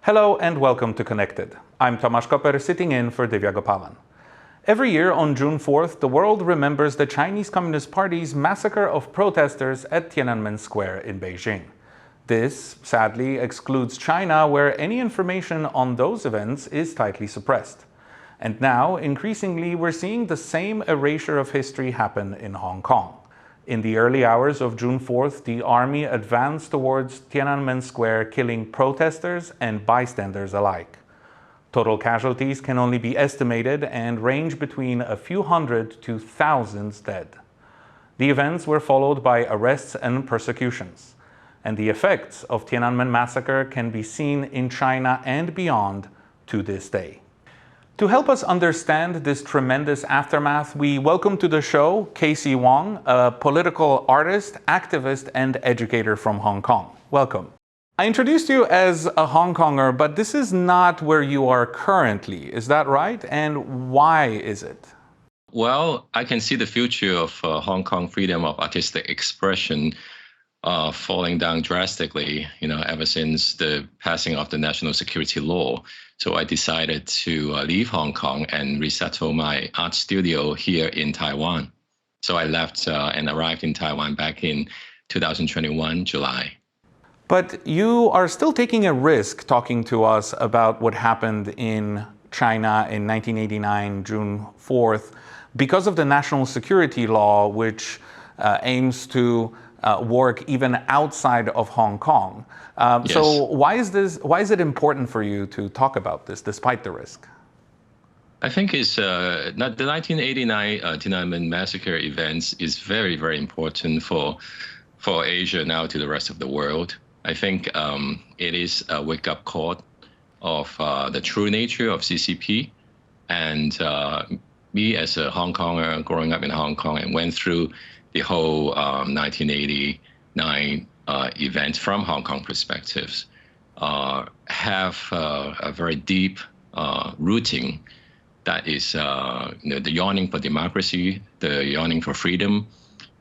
Hello and welcome to Connected. I'm Tomasz Koper, sitting in for Divya Gopalan. Every year on June 4th, the world remembers the Chinese Communist Party's massacre of protesters at Tiananmen Square in Beijing. This, sadly, excludes China, where any information on those events is tightly suppressed. And now, increasingly, we're seeing the same erasure of history happen in Hong Kong. In the early hours of June 4th, the army advanced towards Tiananmen Square, killing protesters and bystanders alike. Total casualties can only be estimated and range between a few hundred to thousands dead. The events were followed by arrests and persecutions, and the effects of Tiananmen massacre can be seen in China and beyond to this day. To help us understand this tremendous aftermath, we welcome to the show Kacey Wong, a political artist, activist, and educator from Hong Kong. Welcome. I introduced you as a Hong Konger, but this is not where you are currently. Is that right? And why is it? Well, I can see the future of Hong Kong freedom of artistic expression falling down drastically, ever since the passing of the national security law. So I decided to leave Hong Kong and resettle my art studio here in Taiwan. So I left and arrived in Taiwan back in 2021, July. But you are still taking a risk talking to us about what happened in China in 1989, June 4th, because of the national security law, which aims to work even outside of Hong Kong. Yes. So why is it important for you to talk about this despite the risk? I think it's the 1989 Tiananmen massacre events is very, very important for Asia now to the rest of the world. I think it is a wake-up call of the true nature of CCP. And me as a Hong Konger growing up in Hong Kong and went through the whole 1989 event from Hong Kong perspectives, have a very deep rooting that is the yearning for democracy, the yearning for freedom,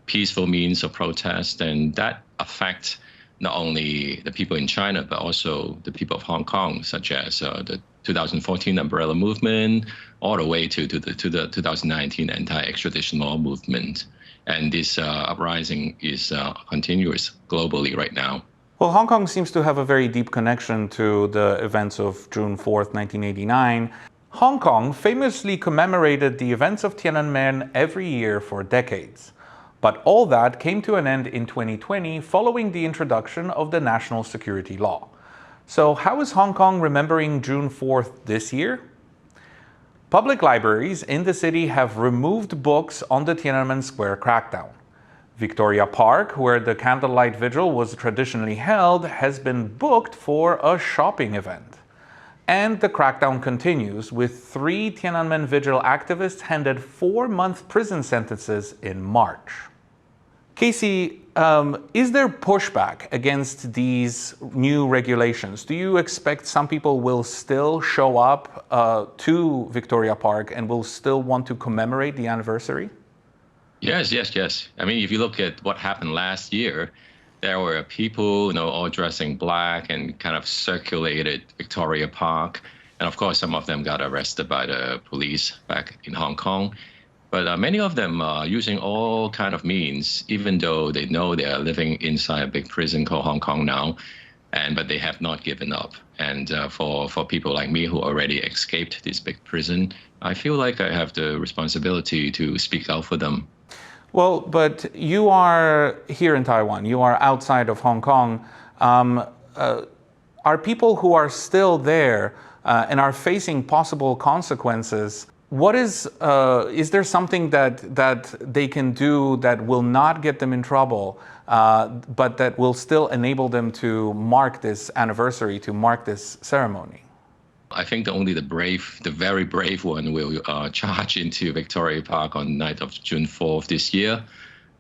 peaceful means of protest, and that affects not only the people in China, but also the people of Hong Kong, such as the 2014 Umbrella Movement, all the way to the 2019 anti-extradition law movement. And this uprising is continuous globally right now. Well, Hong Kong seems to have a very deep connection to the events of June 4th, 1989. Hong Kong famously commemorated the events of Tiananmen every year for decades. But all that came to an end in 2020 following the introduction of the national security law. So how is Hong Kong remembering June 4th this year? Public libraries in the city have removed books on the Tiananmen Square crackdown. Victoria Park, where the candlelight vigil was traditionally held, has been booked for a shopping event. And the crackdown continues, with 3 Tiananmen vigil activists handed 4-month prison sentences in March. Kacey, is there pushback against these new regulations? Do you expect some people will still show up to Victoria Park and will still want to commemorate the anniversary? Yes. I mean, if you look at what happened last year, there were people, all dressing black and kind of circulated Victoria Park. And of course, some of them got arrested by the police back in Hong Kong. But many of them are using all kind of means, even though they know they are living inside a big prison called Hong Kong now, but they have not given up. And for people like me who already escaped this big prison, I feel like I have the responsibility to speak out for them. Well, but you are here in Taiwan, you are outside of Hong Kong. Are people who are still there and are facing possible consequences, is there something that they can do that will not get them in trouble, but that will still enable them to mark this anniversary, to mark this ceremony? I think only the very brave one will charge into Victoria Park on the night of June 4th this year.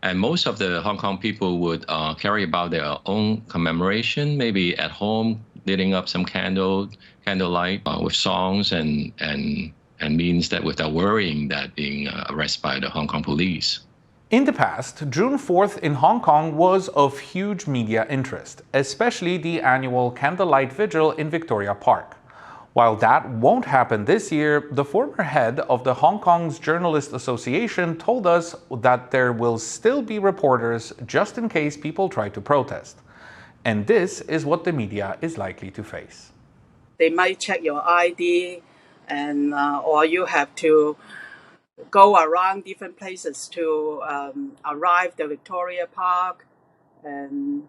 And most of the Hong Kong people would carry about their own commemoration, maybe at home, lighting up some candlelight with songs and means that without worrying that being arrested by the Hong Kong police. In the past, June 4th in Hong Kong was of huge media interest, especially the annual candlelight vigil in Victoria Park. While that won't happen this year, the former head of the Hong Kong's Journalist Association told us that there will still be reporters just in case people try to protest. And this is what the media is likely to face. They might check your ID, and or you have to go around different places to arrive the Victoria Park and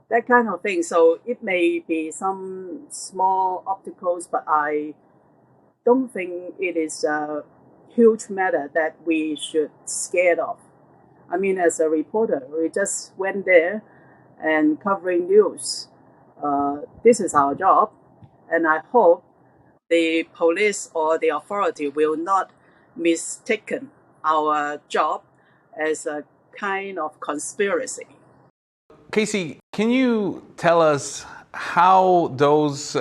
that kind of thing. So it may be some small obstacles, but I don't think it is a huge matter that we should scared of. I mean, as a reporter, we just went there and covering news. This is our job, and I hope the police or the authority will not mistaken our job as a kind of conspiracy. Kacey, can you tell us how those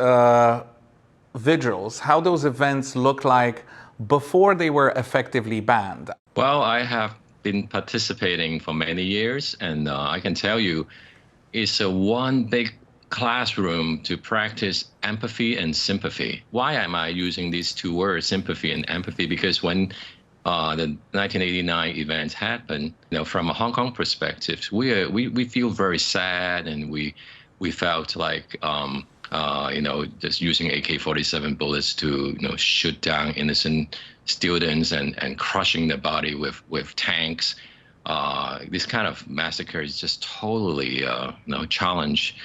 vigils, how those events look like before they were effectively banned? Well, I have been participating for many years, and I can tell you it's a one big classroom to practice empathy and sympathy. Why am I using these two words, sympathy and empathy? Because when the 1989 events happened, from a Hong Kong perspective, we feel very sad, and we felt like just using AK-47 bullets to shoot down innocent students and crushing their body with tanks. This kind of massacre is just totally challenge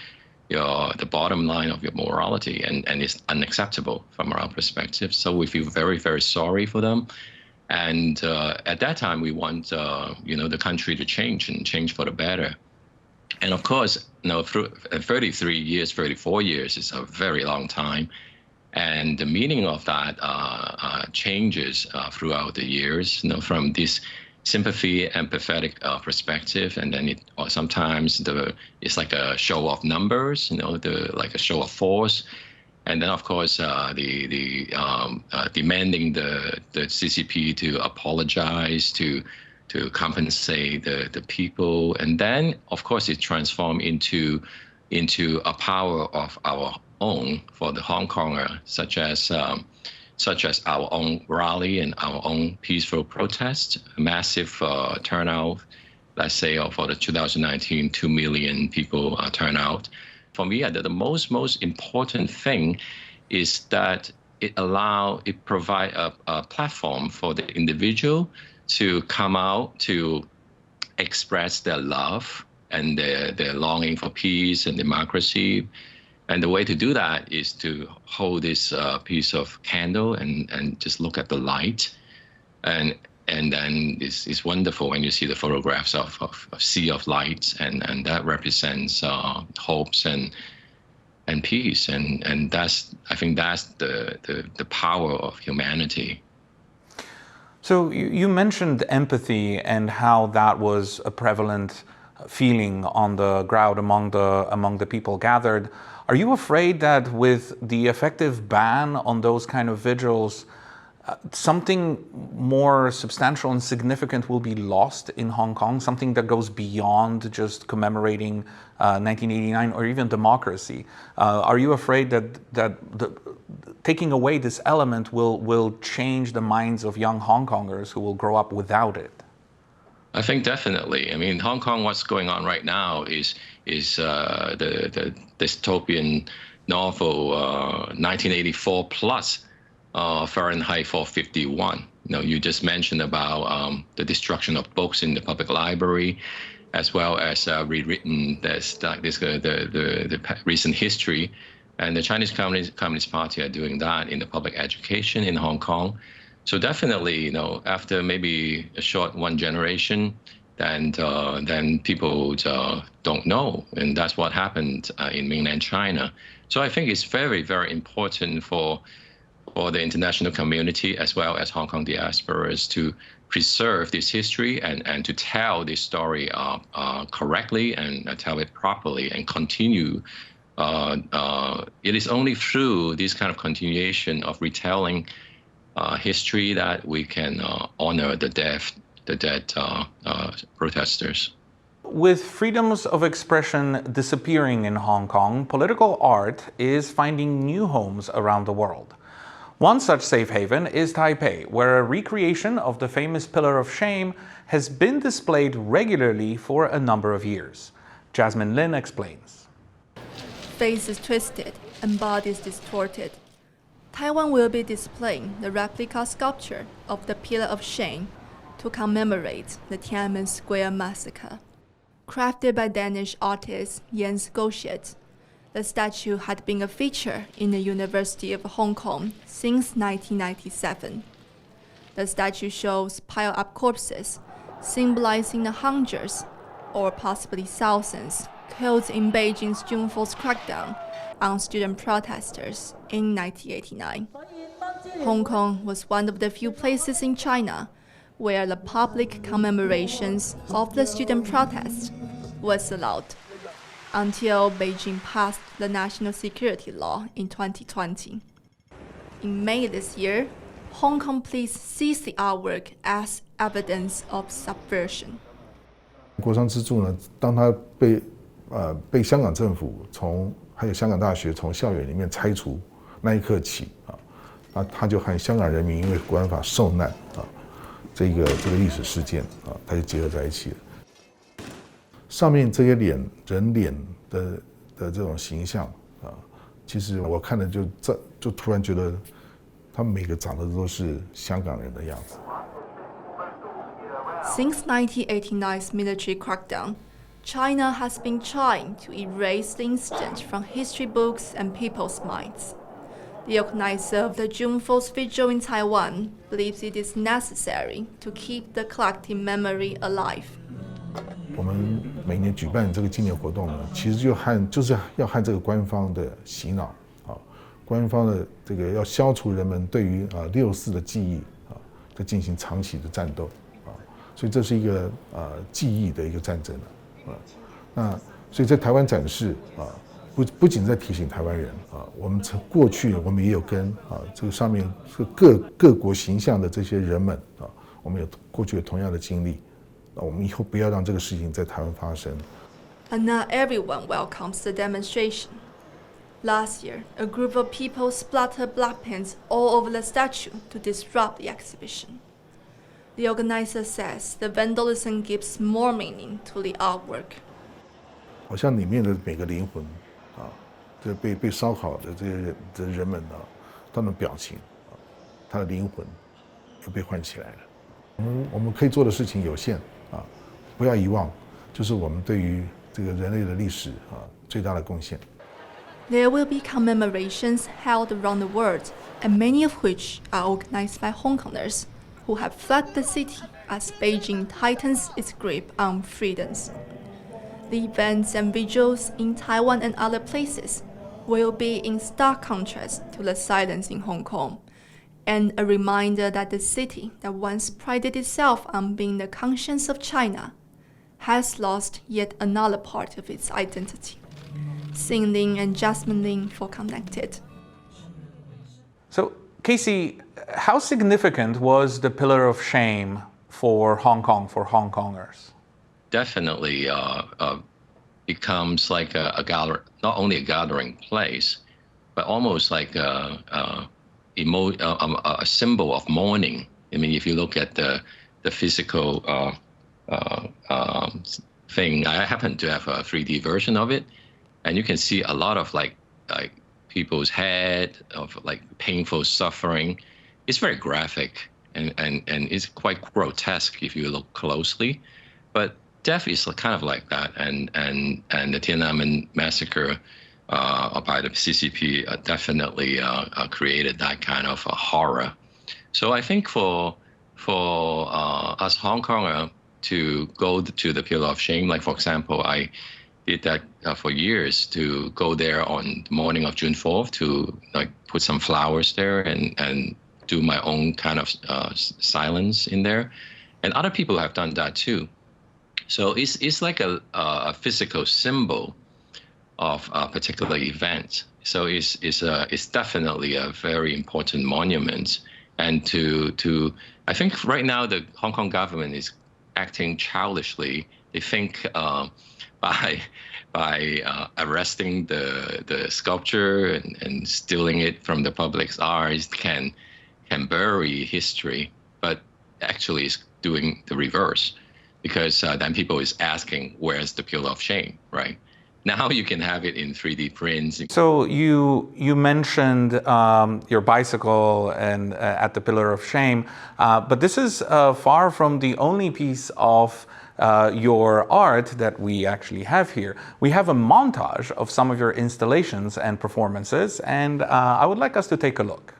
the bottom line of your morality, and it's unacceptable from our perspective. So we feel very, very sorry for them. And at that time, we want the country to change and change for the better. And of course, through 33 years, 34 years is a very long time. And the meaning of that changes throughout the years, from this sympathy, empathetic perspective, and then sometimes it's like a show of numbers, like a show of force, and then of course demanding the CCP to apologize, to compensate the people, and then of course it transformed into a power of our own for the Hong Konger, such as our own rally and our own peaceful protest, a massive turnout, let's say for the 2019, 2 million people turnout. For me, the most important thing is that it provide a platform for the individual to come out to express their love and their longing for peace and democracy. And the way to do that is to hold this piece of candle and just look at the light. And then it's wonderful when you see the photographs of a sea of lights, and that represents hopes and peace. And I think that's the power of humanity. So you mentioned empathy and how that was a prevalent feeling on the ground among the people gathered. Are you afraid that with the effective ban on those kind of vigils, something more substantial and significant will be lost in Hong Kong, something that goes beyond just commemorating 1989 or even democracy? Are you afraid that taking away this element will change the minds of young Hong Kongers who will grow up without it? I think definitely. I mean, Hong Kong, what's going on right now is the dystopian novel 1984 plus Fahrenheit 451. You just mentioned about the destruction of books in the public library, as well as rewritten the recent history. And the Chinese Communist Party are doing that in the public education in Hong Kong. So definitely, after maybe a short one generation, then people don't know, and that's what happened in mainland China. So I think it's very, very important for the international community as well as Hong Kong diasporas to preserve this history and to tell this story correctly and tell it properly and continue. It is only through this kind of continuation of retelling history that we can honor the death the dead protesters. With freedoms of expression disappearing in Hong Kong, political art is finding new homes around the world. One such safe haven is Taipei, where a recreation of the famous Pillar of Shame has been displayed regularly for a number of years. Jasmine Lin explains. Faces twisted and bodies distorted. Taiwan will be displaying the replica sculpture of the Pillar of Shame to commemorate the Tiananmen Square massacre. Crafted by Danish artist Jens Goschet, the statue had been a feature in the University of Hong Kong since 1997. The statue shows piled-up corpses, symbolizing the hundreds, or possibly thousands, killed in Beijing's June 4th crackdown on student protesters in 1989. Hong Kong was one of the few places in China where the public commemorations of the student protest was allowed, until Beijing passed the national security law in 2020. In May this year, Hong Kong police seized the artwork as evidence of subversion. 国殇之柱呢，当它被香港政府还有香港大学从校园里面拆除那一刻起它就和香港人民因为国安法受难这个历史事件它就结合在一起了。上面这些人脸的这种形象其实我看了就突然觉得他们每个长得都是香港人的样子。Since 1989's military crackdown, China has been trying to erase the incident from history books and people's minds. The organizer of the June 4th vigil in Taiwan believes it is necessary to keep the collective memory alive. 我们每年举办这个纪念活动呢，其实就是要和这个官方的洗脑官方的这个要消除人们对于6·4的记忆在进行长期的战斗所以这是一个记忆的一个战争那所以在台湾展示不仅在提醒台湾人我们过去我们也有跟这个上面各国形象的这些人们我们过去有同样的经历我们以后不要让这个事情在台湾发生。And not everyone welcomes the demonstration. Last year, a group of people splattered black paint all over the statue to disrupt the exhibition. The organizer says the vandalism gives more meaning to the artwork. 好像里面的每个灵魂这被烧烤的这些人们他们的表情他的灵魂又被唤起来了。我们可以做的事情有限不要遗忘，就是我们对于这个人类的历史最大的贡献。There will be commemorations held around the world, and many of which are organized by Hong Kongers who have fled the city as Beijing tightens its grip on freedoms. The events and vigils in Taiwan and other places will be in stark contrast to the silence in Hong Kong, and a reminder that the city that once prided itself on being the conscience of China has lost yet another part of its identity. Xin Ling and Jasmine Ling for Connected. So, Kacey, how significant was the Pillar of Shame for Hong Kong, for Hong Kongers? Definitely becomes like a gathering, not only a gathering place, but almost like a symbol of mourning. I mean, if you look at the physical thing, I happen to have a 3D version of it, and you can see a lot of like people's head of like painful suffering. It's very graphic and it's quite grotesque if you look closely, but death is kind of like that, and the Tiananmen massacre by the CCP definitely created that kind of horror. So I think for us Hong Konger to go to the Pillar of Shame, like for example, I did that for years, to go there on the morning of June 4th to like put some flowers there and do my own kind of silence in there, and other people have done that too. So it's like a physical symbol of a particular event. So it's definitely a very important monument, and to I think right now the Hong Kong government is acting childishly. They think by arresting the sculpture and stealing it from the public's eyes can bury history, but actually it's doing the reverse, because then people is asking, where's the pillar of shame, right? Now you can have it in 3D prints. So you mentioned your bicycle and at the Pillar of Shame, but this is far from the only piece of your art that we actually have here. We have a montage of some of your installations and performances, and I would like us to take a look.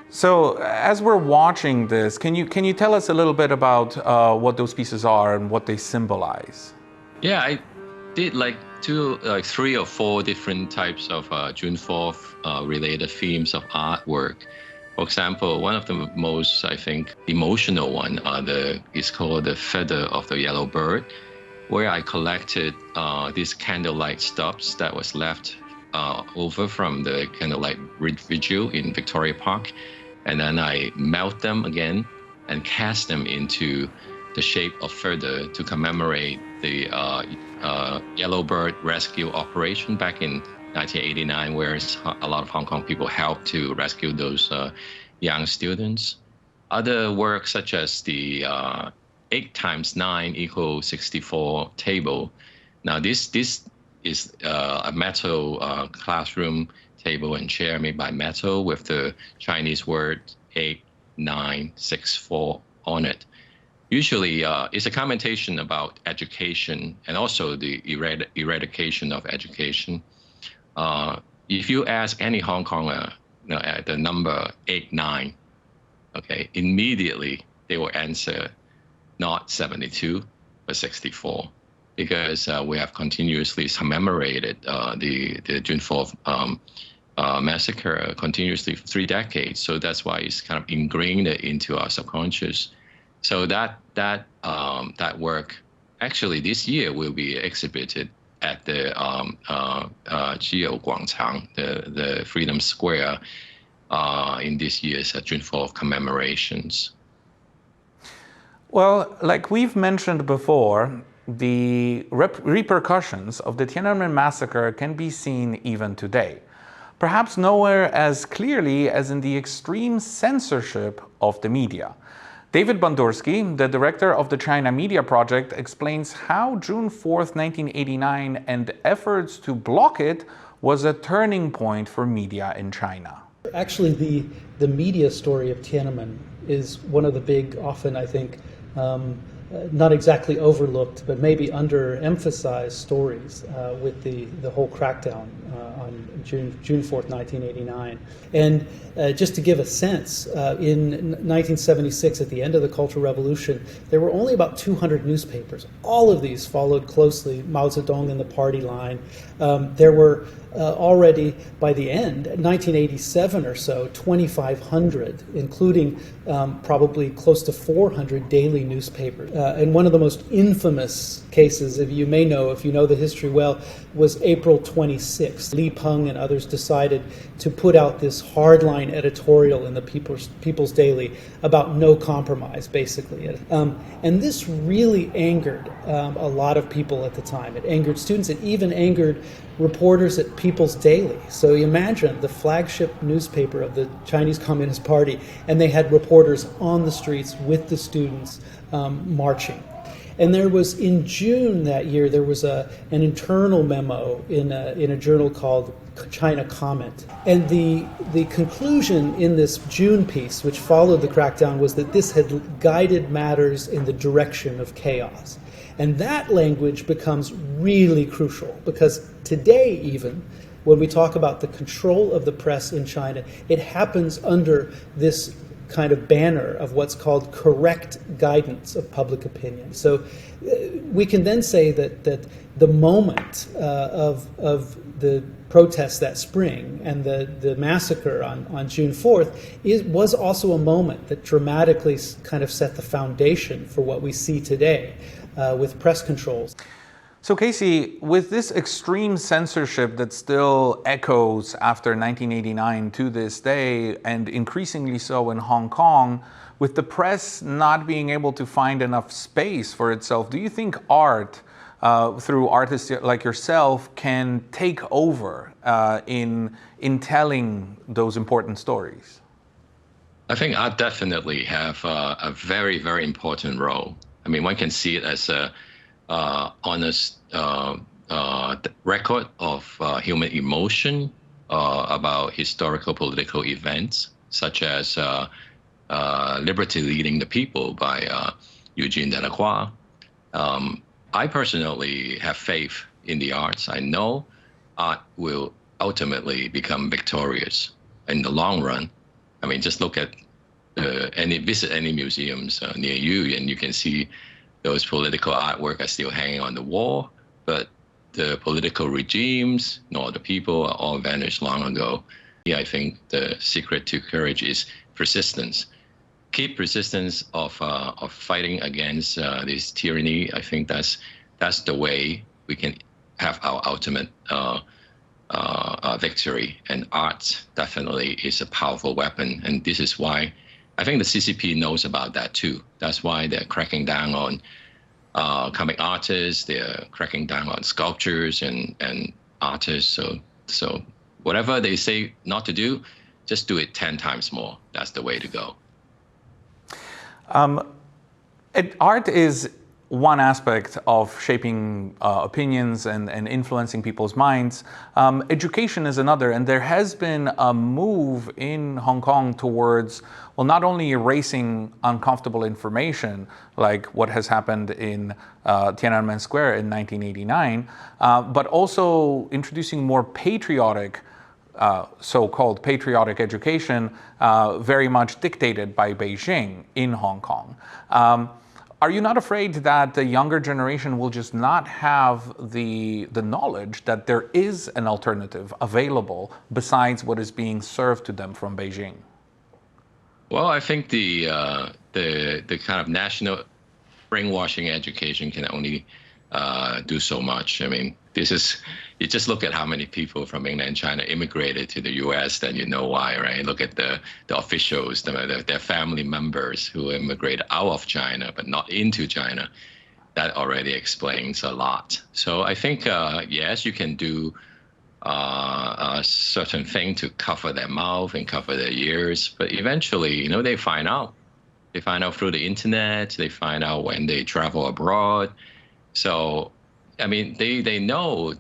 So as we're watching this, can you tell us a little bit about what those pieces are and what they symbolize? Yeah, I did like 3 or 4 different types of June 4th related themes of artwork. For example, one of the most, I think, emotional one is called the Feather of the Yellow Bird, where I collected these candlelight stubs that was left over from the candlelight vigil in Victoria Park. And then I melt them again and cast them into the shape of feather to commemorate the Yellow Bird rescue operation back in 1989, where a lot of Hong Kong people helped to rescue those young students. Other works such as the 8 times 9 equals 64 table. Now this is a metal classroom table and chair made by metal with the Chinese word 8964 on it. Usually it's a commentation about education and also the eradication of education. If you ask any Hong Konger the number 89, okay, immediately they will answer not 72, but 64. Because we have continuously commemorated the June 4th massacre continuously for 3 decades. So that's why it's kind of ingrained into our subconscious. So that work actually this year will be exhibited at the Jiu Guangchang, the Freedom Square, in this year's June 4th commemorations. Well, like we've mentioned before, the repercussions of the Tiananmen massacre can be seen even today. Perhaps nowhere as clearly as in the extreme censorship of the media. David Bondursky, the director of the China Media Project, explains how June 4th, 1989 and efforts to block it was a turning point for media in China. Actually, the media story of Tiananmen is one of the big, often I think, not exactly overlooked, but maybe underemphasized stories with the whole crackdown on June 4th, 1989. And just to give a sense, in 1976, at the end of the Cultural Revolution, there were only about 200 newspapers. All of these followed closely Mao Zedong and the party line. There were already, by the end, 1987 or so, 2,500, including probably close to 400 daily newspapers. And one of the most infamous cases, if you know the history well, was April 26th. Li Peng and others decided to put out this hardline editorial in the People's Daily about no compromise, basically. And this really angered a lot of people at the time. It angered students. It even angered reporters at People's Daily. So you imagine the flagship newspaper of the Chinese Communist Party, and they had reporters on the streets with the students marching. And there was, in June that year, there was an internal memo in a journal called China Comment. And the conclusion in this June piece, which followed the crackdown, was that this had guided matters in the direction of chaos. And that language becomes really crucial, because today even, when we talk about the control of the press in China, it happens under this kind of banner of what's called correct guidance of public opinion. So we can then say that the moment of the protests that spring, and the massacre on June 4th was also a moment that dramatically kind of set the foundation for what we see today with press controls. So Kacey, with this extreme censorship that still echoes after 1989 to this day, and increasingly so in Hong Kong, with the press not being able to find enough space for itself, do you think art, through artists like yourself, can take over in telling those important stories? I think art definitely have a very, very important role. I mean, one can see it as a honest record of human emotion about historical political events, such as Liberty Leading the People by Eugene Delacroix. I personally have faith in the arts. I know art will ultimately become victorious in the long run. I mean, just look at visit any museums near you, and you can see those political artwork are still hanging on the wall, but the political regimes nor the people are all vanished long ago. Yeah, I think the secret to courage is persistence. Keep persistence of fighting against this tyranny. I think that's the way we can have our ultimate victory. And art definitely is a powerful weapon, and this is why I think the CCP knows about that too. That's why they're cracking down on comic artists. They're cracking down on sculptures and artists. So whatever they say not to do, just do it 10 times more. That's the way to go. Art is one aspect of shaping opinions and influencing people's minds. Education is another, and there has been a move in Hong Kong towards, well, not only erasing uncomfortable information, like what has happened in Tiananmen Square in 1989, but also introducing more patriotic, so-called patriotic education, very much dictated by Beijing in Hong Kong. Are you not afraid that the younger generation will just not have the knowledge that there is an alternative available besides what is being served to them from Beijing? Well, I think the kind of national brainwashing education can only do so much. I mean, you just look at how many people from mainland China immigrated to the U.S., then you know why, right? Look at the officials, their family members who immigrated out of China but not into China. That already explains a lot. So I think, yes, you can do a certain thing to cover their mouth and cover their ears, but eventually, they find out. They find out through the internet. They find out when they travel abroad. So, I mean, they know,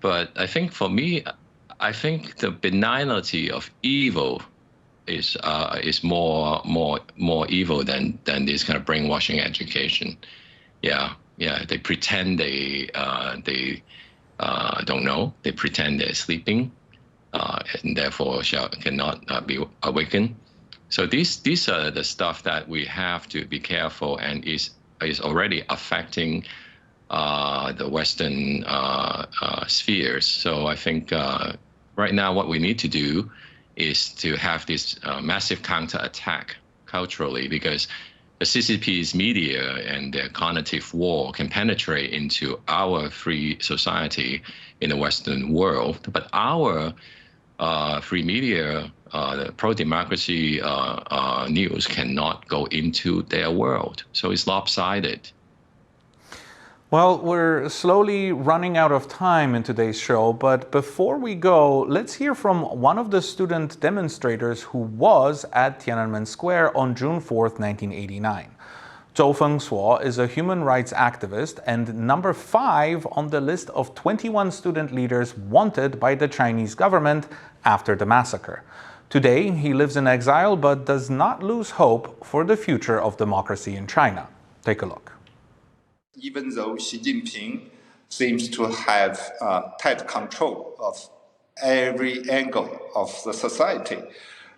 but I think for me, I think the benignity of evil is more evil than this kind of brainwashing education. Yeah, they pretend they don't know. They pretend they're sleeping, and therefore cannot be awakened. So these are the stuff that we have to be careful, and is already affecting the Western spheres. So I think right now what we need to do is to have this massive counterattack culturally, because the CCP's media and their cognitive war can penetrate into our free society in the Western world. But our free media, the pro-democracy news cannot go into their world. So it's lopsided. Well, we're slowly running out of time in today's show, but before we go, let's hear from one of the student demonstrators who was at Tiananmen Square on June 4th, 1989. Zhou Fengsuo is a human rights activist and number 5 on the list of 21 student leaders wanted by the Chinese government after the massacre. Today, he lives in exile but does not lose hope for the future of democracy in China. Take a look. Even though Xi Jinping seems to have tight control of every angle of the society,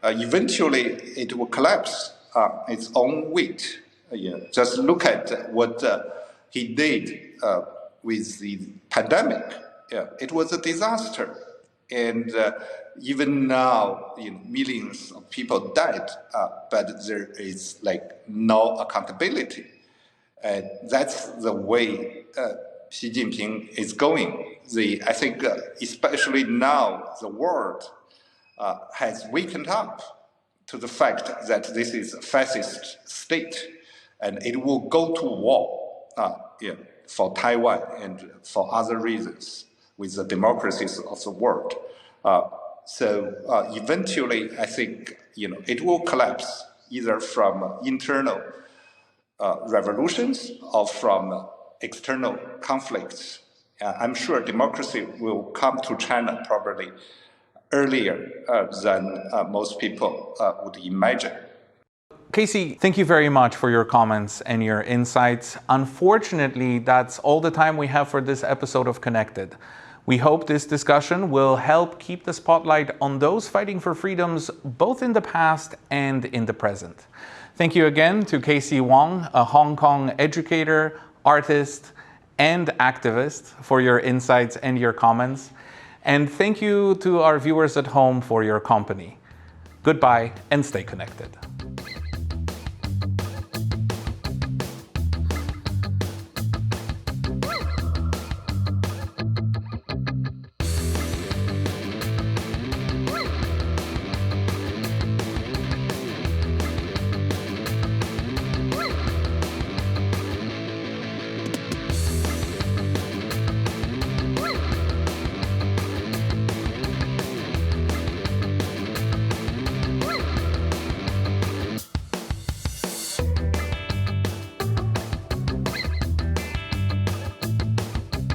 eventually it will collapse on its own weight. Just look at what he did with the pandemic. it was a disaster. And even now, millions of people died, but there is like no accountability. That's the way Xi Jinping is going. I think especially now the world has wakened up to the fact that this is a fascist state and it will go to war for Taiwan and for other reasons with the democracies of the world. So eventually, I think it will collapse either from internal revolutions or from external conflicts. I'm sure democracy will come to China probably earlier than most people would imagine. Kacey, thank you very much for your comments and your insights. Unfortunately, that's all the time we have for this episode of Connected. We hope this discussion will help keep the spotlight on those fighting for freedoms both in the past and in the present. Thank you again to Kacey Wong, a Hong Kong educator, artist, and activist, for your insights and your comments. And thank you to our viewers at home for your company. Goodbye and stay connected.